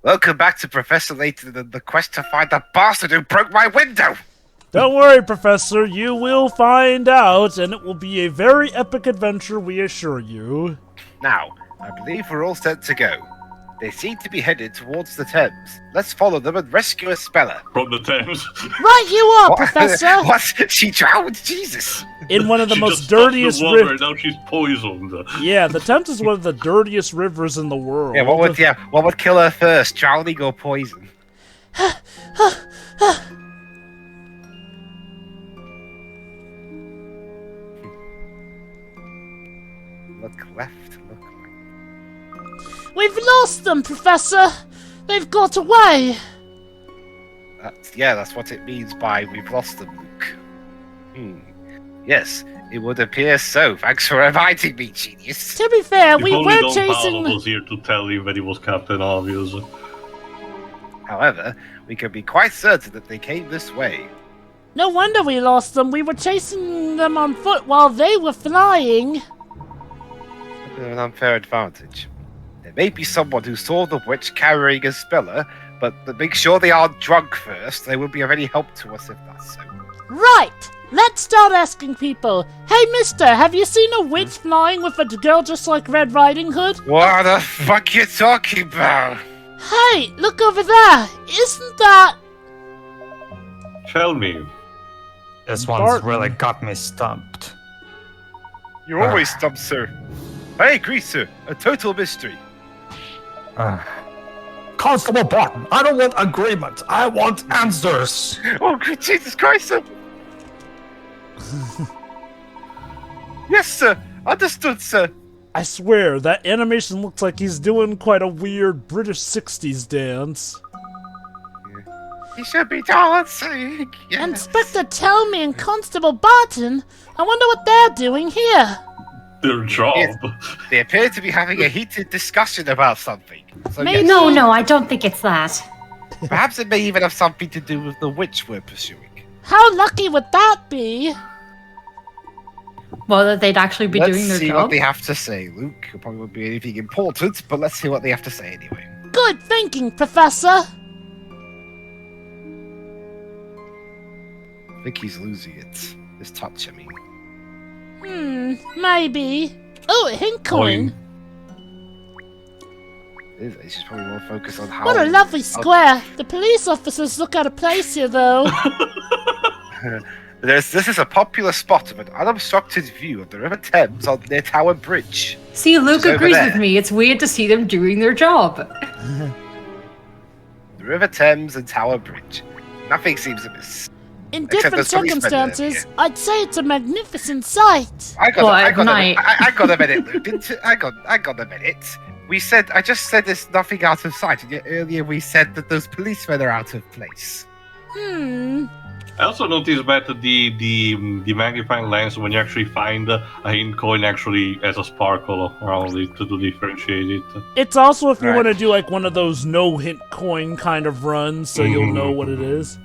Welcome back to Professor Layton and the quest to find the bastard who broke my window! Don't worry, Professor, you will find out, and it will be a very epic adventure, we assure you. Now, I believe we're all set to go. They seem to be headed towards the Thames. Let's follow them and rescue Espella. From the Thames. Right you are, Professor! What? She drowned? Jesus! In one of the She most just touched dirtiest the water, rivers. now she's poisoned. Yeah, the Thames is one of the dirtiest rivers in the world. Yeah, what would kill her first, drowning or poison? Look left, look right. We've lost them, Professor! They've got away! That's what it means by we've lost them, Luke. Yes, it would appear so. Thanks for reminding me, genius. To be fair, If we only were Don chasing... Paolo was here to tell him that he was Captain Obvious. However, we can be quite certain that they came this way. No wonder we lost them. We were chasing them on foot while they were flying. An unfair advantage. There may be someone who saw the witch carrying Espella, but make sure they aren't drunk first. They will be of any help to us if that's so. Right! Let's start asking people. Hey, mister, have you seen a witch flying with a girl just like Red Riding Hood? What the fuck you talking about? Hey, look over there! Isn't that... Chelmey. This one's Barton. really got me stumped. You're always stumped, sir. I agree, sir. A total mystery. Constable Barton, I don't want agreement. I want answers. Oh, good Jesus Christ, sir. Yes, sir. Understood, sir. I swear, that animation looks like he's doing quite a weird British 60s dance. He should be dancing. Yes. Inspector Chelmey and Constable Barton? I wonder what they're doing here. Their job. Yes. They appear to be having a heated discussion about something. So Maybe- yes, No, I don't think it's that. perhaps it may even have something to do with the witch we're pursuing. How lucky would that be? Well, that they'd actually be Let's doing their see job. what they have to say, Luke. It probably won't be anything important, but let's see what they have to say anyway. Good thinking, Professor. I think he's losing it. His touch, I mean. Maybe. Oh, a hint coin. He's just probably more focused on how... What a lovely square. The police officers look out of place here, though. This is a popular spot of an unobstructed view of the River Thames on near Tower Bridge. See, Luke It's over agrees there. with me. It's weird to see them doing their job. The River Thames and Tower Bridge. Nothing seems amiss. In Except different there's policemen circumstances, there, I'd say it's a magnificent sight. I got Well, at night. a minute, Luke. I got a minute. I just said there's nothing out of sight, and yet earlier we said that those policemen are out of place. I also noticed that the magnifying lens, when you actually find a hint coin, actually has a sparkle around it to differentiate it. It's also if you Right. want to do like one of those no hint coin kind of runs, so you'll know what it is.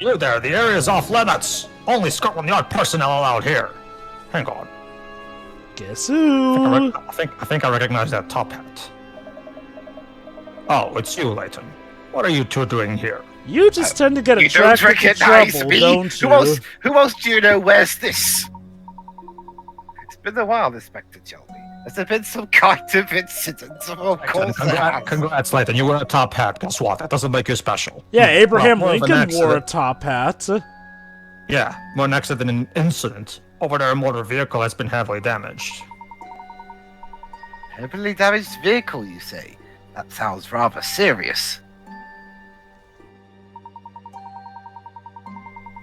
You there, the area is off limits. Only Scotland Yard personnel allowed here. Hang on. Guess who? I think I recognize that top hat. Oh, it's you, Layton. What are you two doing here? You just tend to get You don't attracted to recognize trouble, me? don't you? Who else do you know wears this? It's been a while, Inspector Chelmey. Has there been some kind of incident? Of course there has. Congrats, Layton. You wear a top hat. Guess what? That doesn't make you special. Yeah, Abraham Well, more of an Lincoln wore a accident. top hat. Yeah, more an accident than an incident. Over there, a motor vehicle has been heavily damaged. Heavily damaged vehicle, you say? That sounds rather serious.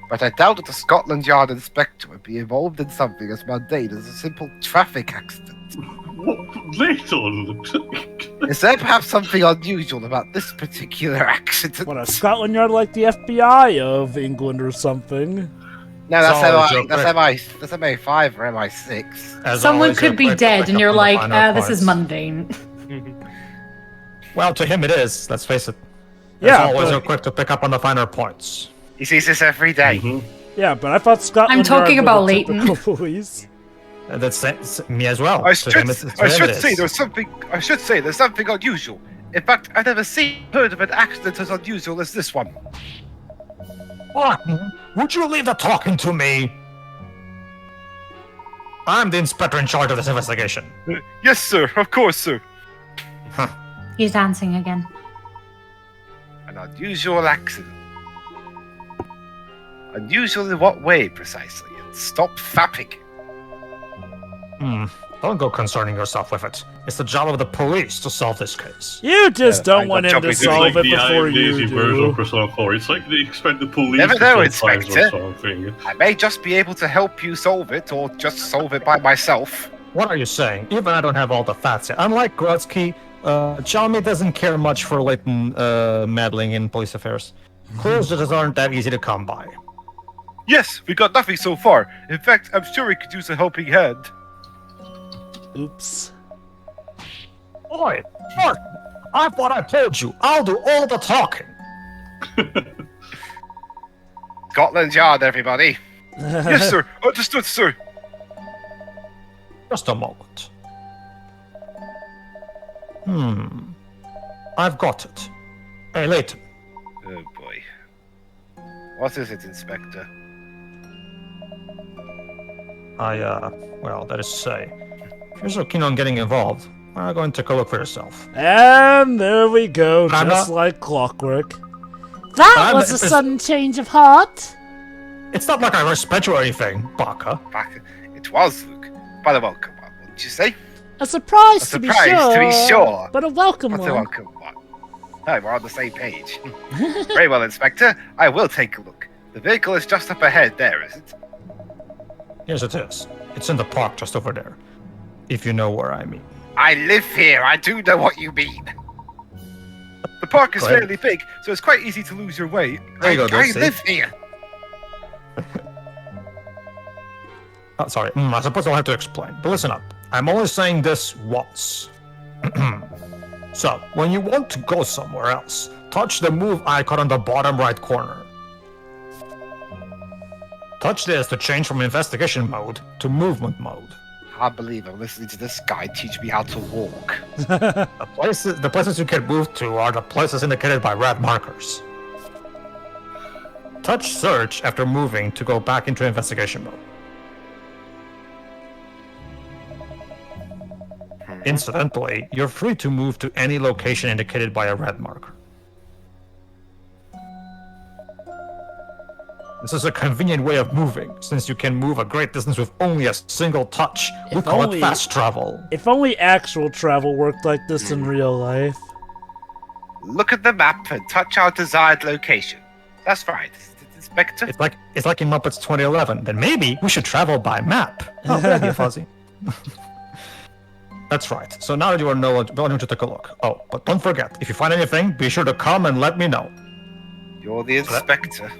But I doubt that the Scotland Yard inspector would be involved in something as mundane as a simple traffic accident. Layton! Is there perhaps something unusual about this particular accident? What, a Scotland Yard like the FBI of England or something? No, that's Sorry, that's MI5 or MI6. As Someone always, could you're be quick to dead, pick and up you're on the like, finer this is points. mundane. Well, to him it is. Let's face it. As Yeah, always, but- you're quick to pick up on the finer points. He sees this every day. Yeah, but I thought Scotland I'm talking Yard about were the Layton. typical police. That's me as well. I To him, should say there's something unusual. In fact, I've never heard of an accident as unusual as this one. Barton, would you leave the talking to me? I'm the inspector in charge of this investigation. Yes, sir. Of course, sir. He's dancing again. An unusual accident. Unusual in what way, precisely? And stop fapping. Don't go concerning yourself with it. It's the job of the police to solve this case. You just don't I want got him to jumping. solve it the before lazy you version do. of Persona 4. It's like they expect the police Never to know, solve crimes or Inspector. something. I may just be able to help you solve it, or just solve it by myself. What are you saying? Even I don't have all the facts yet. Unlike Grotsky, Chelmey doesn't care much for Layton meddling in police affairs. Clues just aren't that easy to come by. Yes, we got nothing so far. In fact, I'm sure we could use a helping hand. Oops. Oi, Barton! I thought I told you, I'll do all the talking. Scotland Yard, everybody. Yes, sir. Understood, sir. Just a moment. I've got it. Hey, Layton. Oh boy. What is it, Inspector? Well, that is to say, if you're so keen on getting involved, why not go and take a look for yourself? And there we go, I'm just not- like clockwork. That was a sudden change of heart. It's not like I respect you or anything, Baka. It was, Luke. But a welcome one, wouldn't you say? A surprise, A to be surprise, to be sure. but a welcome What's one. a welcome one? Oh, we're on the same page. Very well, Inspector. I will take a look. The vehicle is just up ahead there, is it? Yes, it is. It's in the park just over there. If you know where I mean. I live here. I do know what you mean. The park is Go ahead. fairly big, so it's quite easy to lose your way. There you go, I Dixie. live here. Oh, sorry, I suppose I'll have to explain. But listen up. I'm only saying this once. So, when you want to go somewhere else, touch the move icon on the bottom right corner. Touch this to change from investigation mode to movement mode. I believe I'm listening to this guy teach me how to walk. The places you can move to are the places indicated by red markers. Touch search after moving to go back into investigation mode. Incidentally, you're free to move to any location indicated by a red marker. This is a convenient way of moving, since you can move a great distance with only a single touch. We If call only- it fast travel. If only actual travel worked like this in real life. Look at the map and touch our desired location. That's right, Inspector. It's like in Muppets 2011. Then maybe we should travel by map. Oh, good idea, Fuzzy. That's right. So now that you are knowing to take a look. Oh, but don't forget, if you find anything, be sure to come and let me know. You're the Inspector.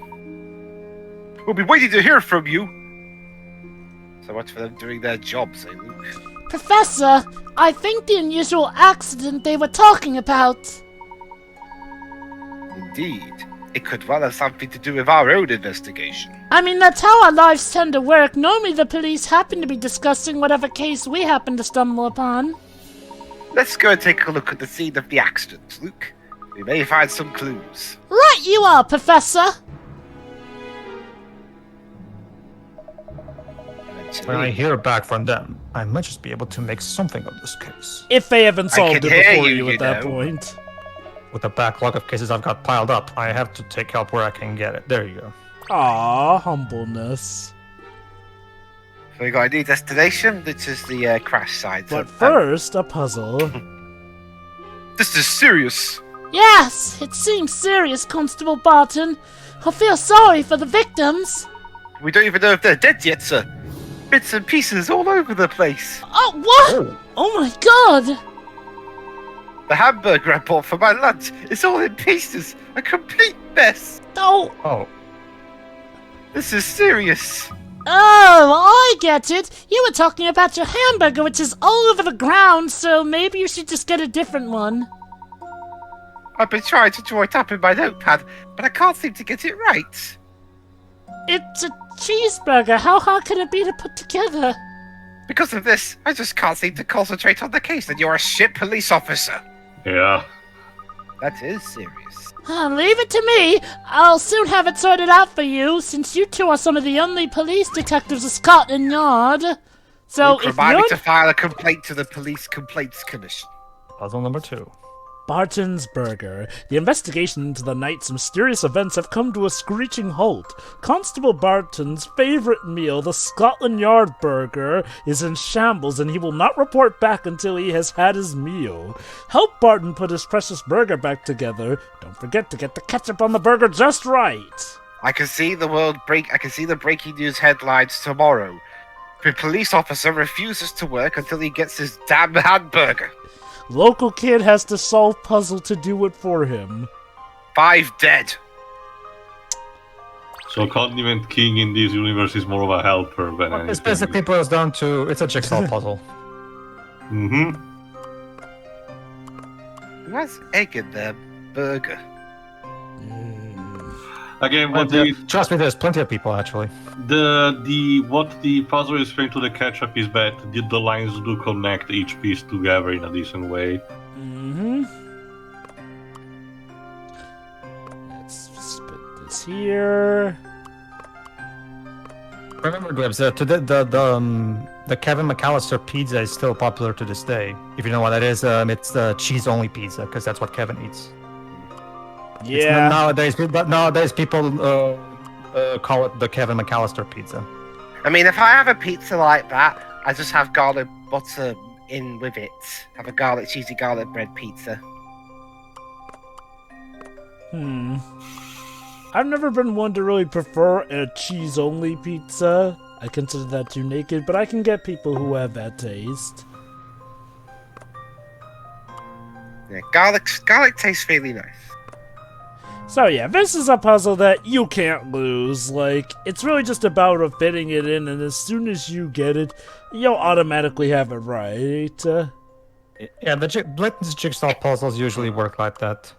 We'll be waiting to hear from you. So much for them doing their jobs, eh, Luke? Professor, I think the unusual accident they were talking about. Indeed. It could well have something to do with our own investigation. I mean, that's how our lives tend to work. Normally the police happen to be discussing whatever case we happen to stumble upon. Let's go and take a look at the scene of the accident, Luke. We may find some clues. Right you are, Professor! When I hear back from them, I might just be able to make something of this case. If they haven't solved can it hear before you, you at you that know. point. With the backlog of cases I've got piled up, I have to take help where I can get it. There you go. Ah, humbleness. So we got a new destination, which is the crash site. But first, a puzzle. This is serious. Yes, it seems serious, Constable Barton. I feel sorry for the victims. We don't even know if they're dead yet, sir. Bits and pieces all over the place. Oh, what? Oh, Oh my god! The hamburger I bought for my lunch is all in pieces. A complete mess. Oh, oh. This is serious. I get it. You were talking about your hamburger, which is all over the ground, so maybe you should just get a different one. I've been trying to draw it up in my notepad, but I can't seem to get it right. It's a cheeseburger. How hard could it be to put together? Because of this, I just can't seem to concentrate on the case, and you're a shit police officer. Yeah. That is serious. Leave it to me. I'll soon have it sorted out for you, since you two are some of the only police detectives of Scotland Yard. So Luke, remind me to file a complaint to the Police Complaints Commission. Puzzle number 2. Barton's Burger. The investigation into the night's mysterious events have come to a screeching halt. Constable Barton's favorite meal, the Scotland Yard burger, is in shambles, and he will not report back until he has had his meal. Help Barton put his precious burger back together. Don't forget to get the ketchup on the burger just right. I can see the breaking news headlines tomorrow. The police officer refuses to work until he gets his damn hamburger. Local kid has to solve puzzle to do it for him. 5 dead. So Condiment King in this universe is more of a helper than anything. It basically boils down to it's a jigsaw puzzle. Mm-hmm. Who has egg in their burger? Again, what Trust me, there's plenty of people actually. what the puzzle is saying to the ketchup is that the lines do connect each piece together in a decent way. Mm-hmm. Let's spit this here. Remember, Dwebs, the Kevin McAllister pizza is still popular to this day. If you know what that is, it's the cheese-only pizza because that's what Kevin eats. Yeah. Nowadays people call it the Kevin McAllister pizza. I mean, if I have a pizza like that, I just have garlic butter in with it. Have a cheesy garlic bread pizza. I've never been one to really prefer a cheese-only pizza. I consider that too naked, but I can get people who have that taste. Yeah, garlic tastes really nice. So yeah, this is a puzzle that you can't lose. Like, it's really just about fitting it in, and as soon as you get it, you'll automatically have it right. Yeah, Blayton's jigsaw puzzles usually work like that.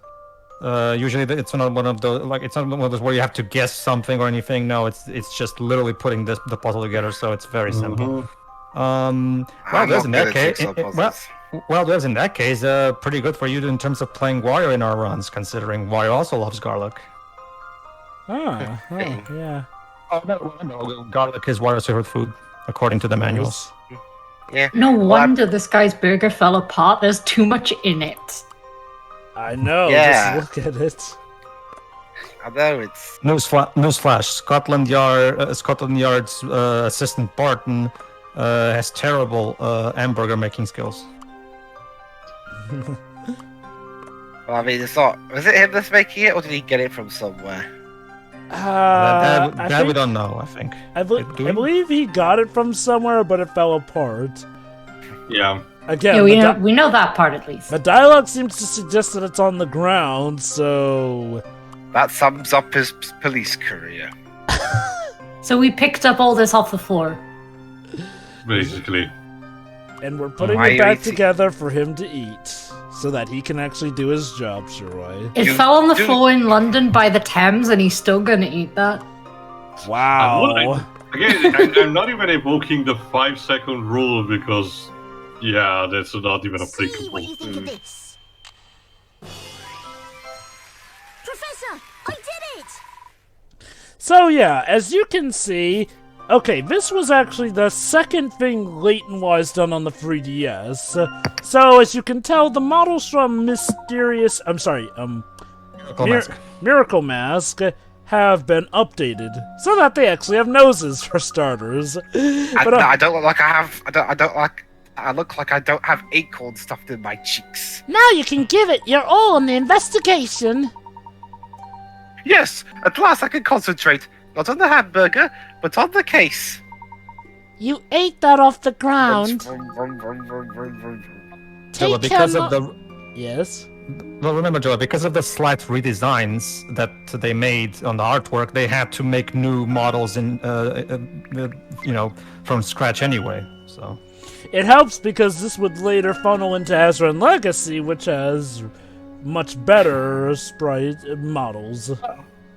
Usually it's not one of those where you have to guess something or anything. No, it's just literally putting the puzzle together, so it's very simple. There's in that case, pretty good for you in terms of playing Wario in our runs, considering Wario also loves garlic. Yeah. Oh no, garlic is Wario's favorite food, according to the manuals. Yeah. No wonder this guy's burger fell apart. There's too much in it. I know, Yeah. just look at it. Although it's... Newsflash, Scotland Yard's assistant Barton has terrible hamburger making skills. Well, I mean, it's not... Was it him that's making it, or did he get it from somewhere? That we don't know, I think. I believe he got it from somewhere, but it fell apart. Yeah. Again, Yeah, we know that part at least. the dialogue seems to suggest that it's on the ground, so... That sums up his police career. So we picked up all this off the floor. Basically. And we're putting Why it are back you together for him to eat, so that he can actually do his job, sure. It fell on the floor in London by the Thames, and he's still gonna eat that. Wow. Again, I'm not even evoking the 5-second rule because, yeah, that's not even applicable. See what you think of this. Professor, I did it! So yeah, as you can see, okay, this was actually the second thing Layton-wise done on the 3DS. So as you can tell, the models from Miracle Mask have been updated so that they actually have noses for starters. I don't look like I look like I don't have acorn stuffed in my cheeks. Now you can give it your all in the investigation. Yes, at last I can concentrate, not on the hamburger, but on the case. You ate that off the ground. Take because him of the Yes? Well, remember, Joe, because of the slight redesigns that they made on the artwork, they had to make new models from scratch anyway. So It helps because this would later funnel into Azran Legacy, which has much better sprite models.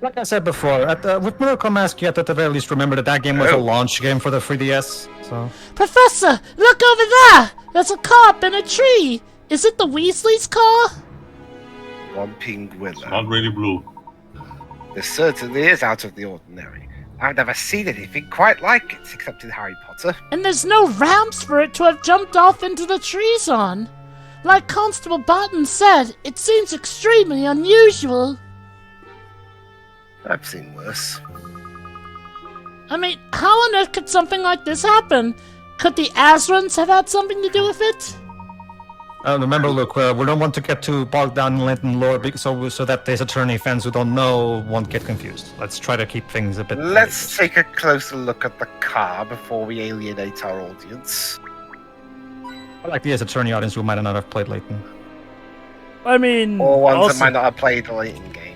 Like I said before, with Miracle Mask, you have to at the very least remember that game was a launch game for the 3DS. So. Professor, look over there! There's a car up in a tree! Is it the Weasley's car? Whomping Willow. Not really blue. This certainly is out of the ordinary. I've never seen anything quite like it, except in Harry Potter. And there's no ramps for it to have jumped off into the trees on. Like Constable Barton said, it seems extremely unusual. I've seen worse. I mean, how on earth could something like this happen? Could the Azrans have had something to do with it? Remember, Luke, we don't want to get too bogged down in Layton lore so that Ace Attorney fans who don't know won't get confused. Let's try to keep things a bit... Let's take a closer look at the car before we alienate our audience. I like the Ace Attorney audience who might not have played Layton. I mean... Or ones also... that might not have played the Layton game.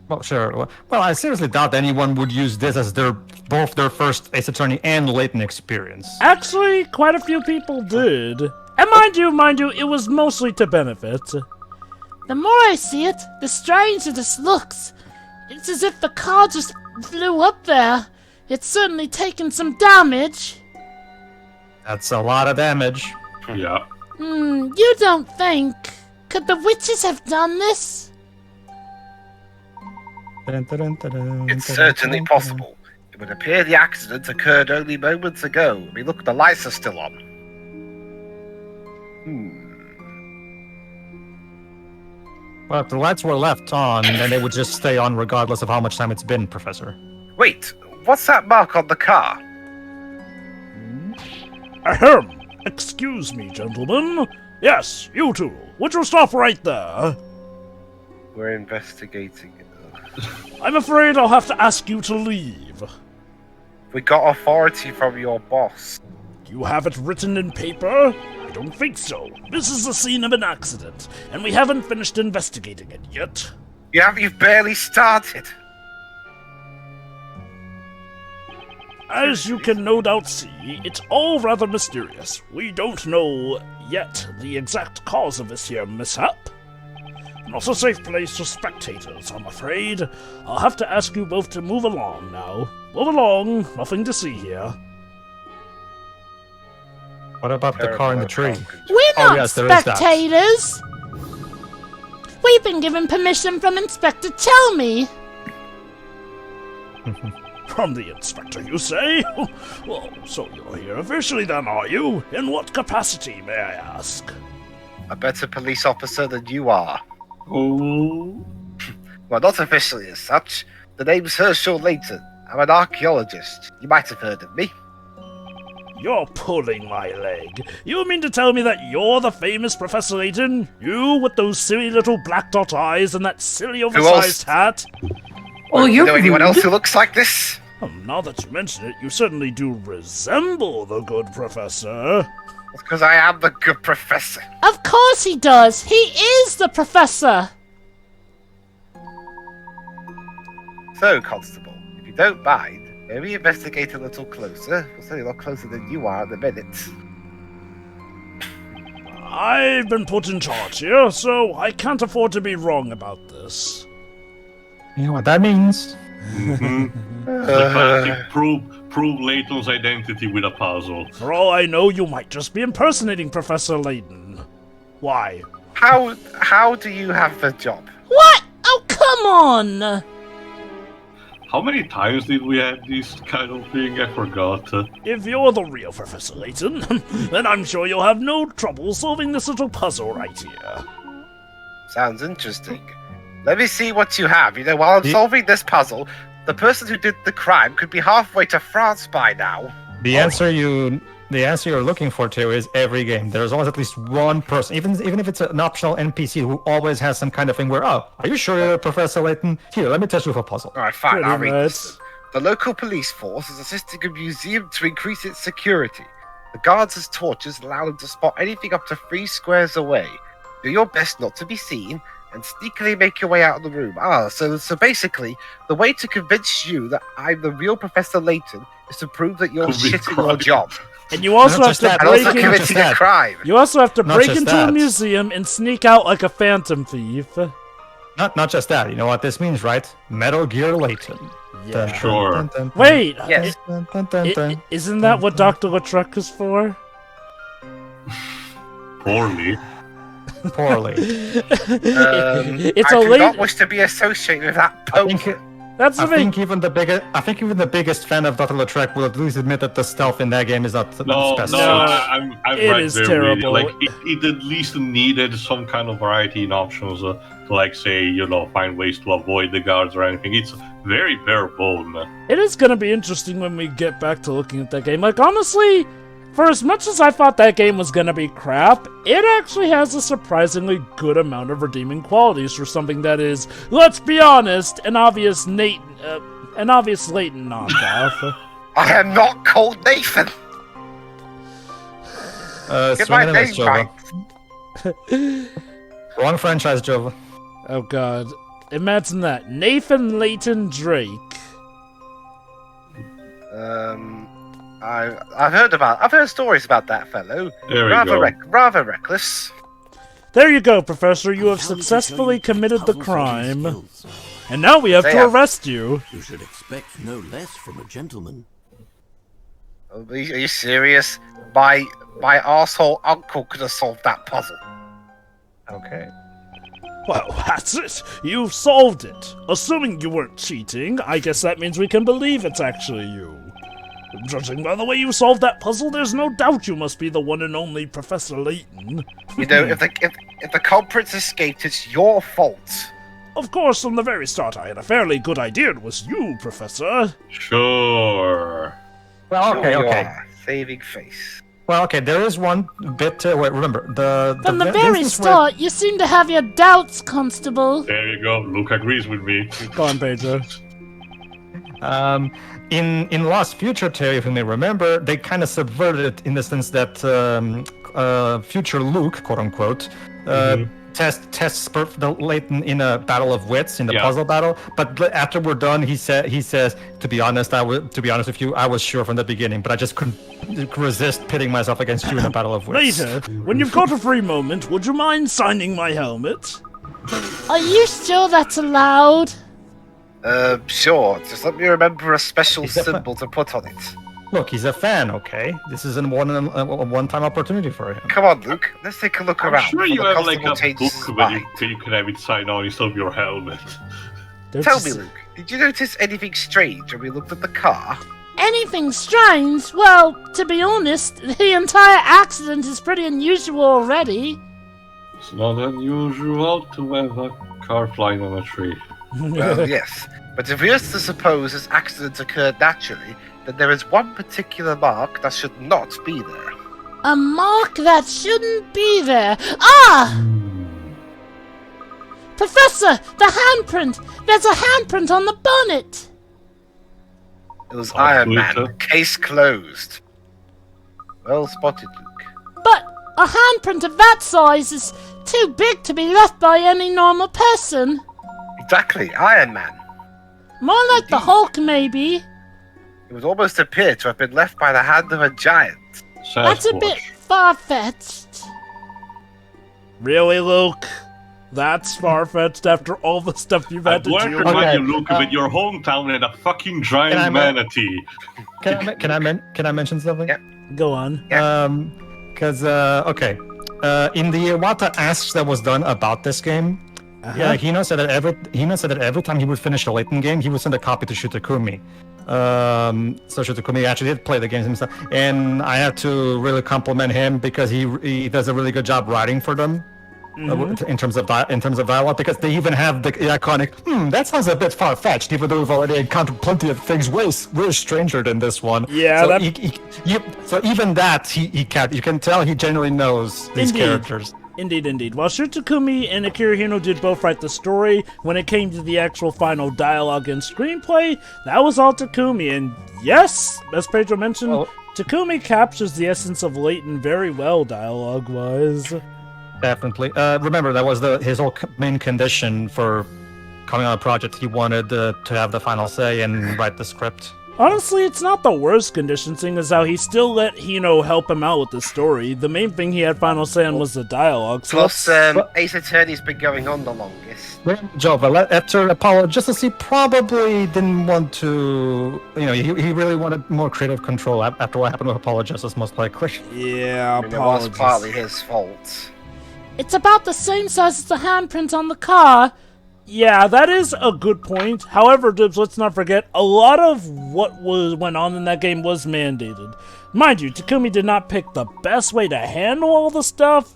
Well, sure. Well, I seriously doubt anyone would use this as both their first Ace Attorney and Layton experience. Actually, quite a few people did. And mind you, it was mostly to benefit. The more I see it, the stranger this looks. It's as if the car just flew up there. It's certainly taken some damage. That's a lot of damage. Yeah. You don't think... Could the witches have done this? It's certainly possible. It would appear the accident occurred only moments ago. I mean, look, the lights are still on. Well, if the lights were left on, then they would just stay on regardless of how much time it's been, Professor. Wait, what's that mark on the car? Ahem! Excuse me, gentlemen. Yes, you two. Would you stop right there? We're investigating it. I'm afraid I'll have to ask you to leave. We got authority from your boss. You have it written in paper? I don't think so. This is the scene of an accident, and we haven't finished investigating it yet. You've barely started. As you can no doubt see, it's all rather mysterious. We don't know yet the exact cause of this here mishap. Not a safe place for spectators, I'm afraid. I'll have to ask you both to move along now. Move along, nothing to see here. What about the car in the tree? We're not yes, there is that. spectators! We've been given permission from Inspector Chelmey. From the inspector, you say? Well, so you're here officially then, are you? In what capacity, may I ask? A better police officer than you are. Oh. Well, not officially as such. The name's Herschel Layton. I'm an archaeologist. You might have heard of me. You're pulling my leg. You mean to tell me that you're the famous Professor Layton? You with those silly little black dot eyes and that silly oversized hat? Oh, Do you're you know anyone rude. else who looks like this? Oh, now that you mention it, you certainly do resemble the good professor. It's because I am the good professor. Of course he does! He is the professor! So, Constable, if you don't mind, maybe investigate a little closer. We're certainly a lot closer than you are at the minute. I've been put in charge here, so I can't afford to be wrong about this. You know what that means? The classic prove Layton's identity with a puzzle. For all I know, you might just be impersonating Professor Layton. Why? How do you have the job? What? Oh, come on! How many times did we have this kind of thing? I forgot. If you're the real Professor Layton, then I'm sure you'll have no trouble solving this little puzzle right here. Sounds interesting. Let me see what you have. You know, while I'm solving this puzzle, the person who did the crime could be halfway to France by now. The answer you're looking for, too, is every game. There's always at least one person, even if it's an optional NPC, who always has some kind of thing where, oh, are you sure you're Professor Layton? Here, let me test you with a puzzle. All right, fine. I'll Pretty read much. this. The local police force is assisting a museum to increase its security. The guards' as torches allow them to spot anything up to 3 squares away. Do your best not to be seen, and sneakily make your way out of the room. So basically, the way to convince you that I'm the real Professor Layton is to prove that you're Could be shit at your crime. job. And you also Not have just to that, And break also in. committing a that. crime. You also have to Not break just into a that. museum and sneak out like a phantom thief. not just that. You know what this means, right? Metal Gear Layton. Yeah. Sure. Wait, Yes. isn't that what Dr. Latruck is for? Poorly. Poorly. It's I a do late. not wish to be associated with that I pope. think, That's I the thing. think even the biggest fan of Dr. Lautrec will at least admit that the stealth in that game is not the No, best. I've It read is very terrible. Like it at least needed some kind of variety in options to like say find ways to avoid the guards or anything. It's very bare bone. It is gonna be interesting when we get back to looking at that game. Like, honestly, for as much as I thought that game was gonna be crap, it actually has a surprisingly good amount of redeeming qualities for something that is, let's be honest, an obvious Layton knockoff. I am not called Nathan. Get my Swing and a miss, name right. Jovah. Wrong franchise, Jovah. Oh god. Imagine that. Nathan Layton Drake. I've heard stories about that fellow. There we go. Rather reckless. There you go, Professor. You have successfully committed the crime. And now we have to arrest you. You should expect no less from a gentleman. Are you serious? My arsehole uncle could have solved that puzzle. Okay. Well, that's it. You've solved it. Assuming you weren't cheating, I guess that means we can believe it's actually you. Judging by the way you solved that puzzle, there's no doubt you must be the one and only Professor Layton. You know, if the culprits escaped, it's your fault. Of course, from the very start, I had a fairly good idea it was you, Professor. Sure. Well, okay, Sure you okay. are. Saving face. Well, okay, there is one bit. Wait, remember From the vi- very instance start, you seem to have your doubts, Constable. There you go. Luke agrees with me. Go on, Pedro. In Lost Future Terry, if you may remember, they kind of subverted it in the sense that future Luke, quote unquote, tests the Layton in a battle of wits in the puzzle battle. But after we're done, he says, to be honest with you, I was sure from the beginning, but I just couldn't resist pitting myself against you in a battle of wits. Later, when you've got a free moment, would you mind signing my helmet? Are you sure that's allowed? Sure. Just let me remember a special Is that symbol to put on it. Look, he's a fan, okay? This is a one-time opportunity for him. Come on, Luke. Let's take a look I'm around. sure before you the have like constable a changes book his where mind. you can have it signed on instead of your helmet. Tell me, Luke. Did you notice anything strange when we looked at the car? Anything strange? Well, to be honest, the entire accident is pretty unusual already. It's not unusual to have a car flying on a tree. Well, yes. But if we are to suppose this accident occurred naturally, then there is one particular mark that should not be there. A mark that shouldn't be there. Ah! Professor, the handprint! There's a handprint on the bonnet! It was Iron Man. Luke. Case closed. Well spotted, Luke. But a handprint of that size is too big to be left by any normal person. Exactly, Iron Man. More like the Hulk, maybe. It would almost appear to have been left by the hand of a giant. That's a bit far-fetched. Really, Luke? That's far-fetched after all the stuff you've had I'd to like deal to with. remind you, Luke, with your hometown and a fucking giant manatee. Can I mention something? Yep. Go on. Because in the Iwata Asks that was done about this game, Hino said that every time he would finish a Layton game, he would send a copy to Shutakumi. So Shutakumi actually did play the games himself, and I have to really compliment him because he does a really good job writing for them. In terms of dialogue, because they even have the iconic. That sounds a bit far fetched, even though we've already encountered plenty of things way stranger than this one. Yeah, so, so even that you can tell he genuinely knows these characters. Indeed. While Shutakumi and Akira Hino did both write the story, when it came to the actual final dialogue and screenplay, that was all Takumi. And yes, as Pedro mentioned, Takumi captures the essence of Layton very well, dialogue-wise. Definitely. Remember, that was his whole main condition for coming on a project. He wanted to have the final say and write the script. Honestly, it's not the worst condition, seeing as how he still let Hino help him out with the story. The main thing he had final say on was the dialogue. So Plus, Ace Attorney's been going on the longest. Jovah, after apologists, he probably didn't want to. He really wanted more creative control after what happened with apologists, most likely. yeah, I mean, it was partly his fault. It's about the same size as the handprint on the car. Yeah, that is a good point. However, Dibs, let's not forget, a lot of what went on in that game was mandated. Mind you, Takumi did not pick the best way to handle all the stuff,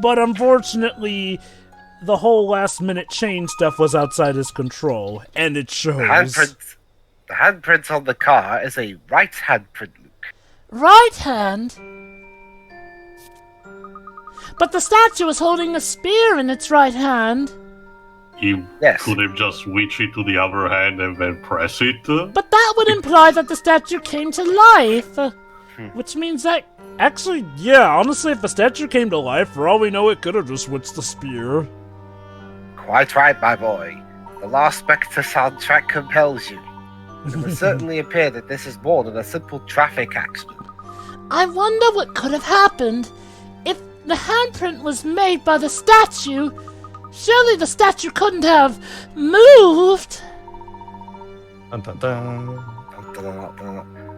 but unfortunately, the whole last-minute chain stuff was outside his control, and it shows. The handprint on the car is a right handprint, Luke. Right hand? But the statue is holding a spear in its right hand. He Yes. could have just switched it to the other hand and then press it. But that would imply that the statue came to life. Which means that, actually, yeah, honestly, if the statue came to life, for all we know, it could have just switched the spear. Quite right, my boy. The last Spectre soundtrack compels you. It would certainly appear that this is more than a simple traffic accident. I wonder what could have happened if the handprint was made by the statue. Surely the statue couldn't have moved. Dun, dun, dun.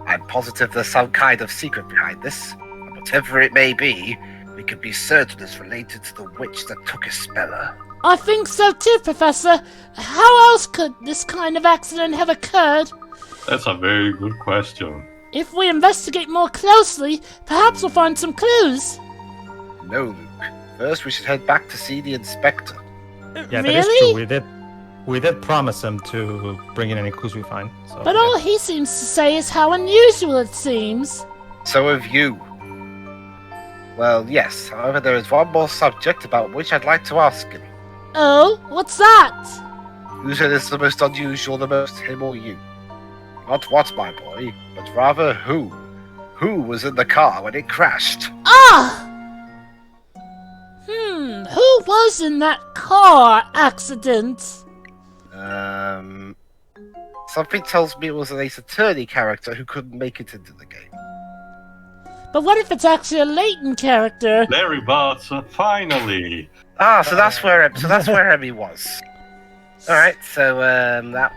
I'm positive there's some kind of secret behind this. And whatever it may be, we can be certain it's related to the witch that took Espella. I think so too, Professor. How else could this kind of accident have occurred? That's a very good question. If we investigate more closely, perhaps we'll find some clues. No, Luke. First, we should head back to see the inspector. Yeah, really? that is true. We did promise him to bring in any clues we find. So, But yeah. all he seems to say is how unusual it seems. So have you. Well, yes. However, there is one more subject about which I'd like to ask him. Oh, what's that? Who said it's the most unusual, the most him or you? Not what, my boy, but rather who. Who was in the car when it crashed? Ah! Who was in that car accident? Something tells me it was an Ace Attorney character who couldn't make it into the game. But what if it's actually a Layton character? Larry Butts, finally! Ah, so that's where Emmy was. All right, so that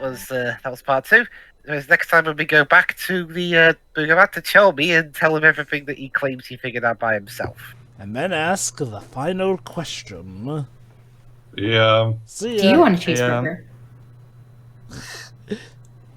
was part 2. Next time when we go back to Chelmey and tell him everything that he claims he figured out by himself. And then ask the final question. Yeah. See Do ya. you want a cheeseburger?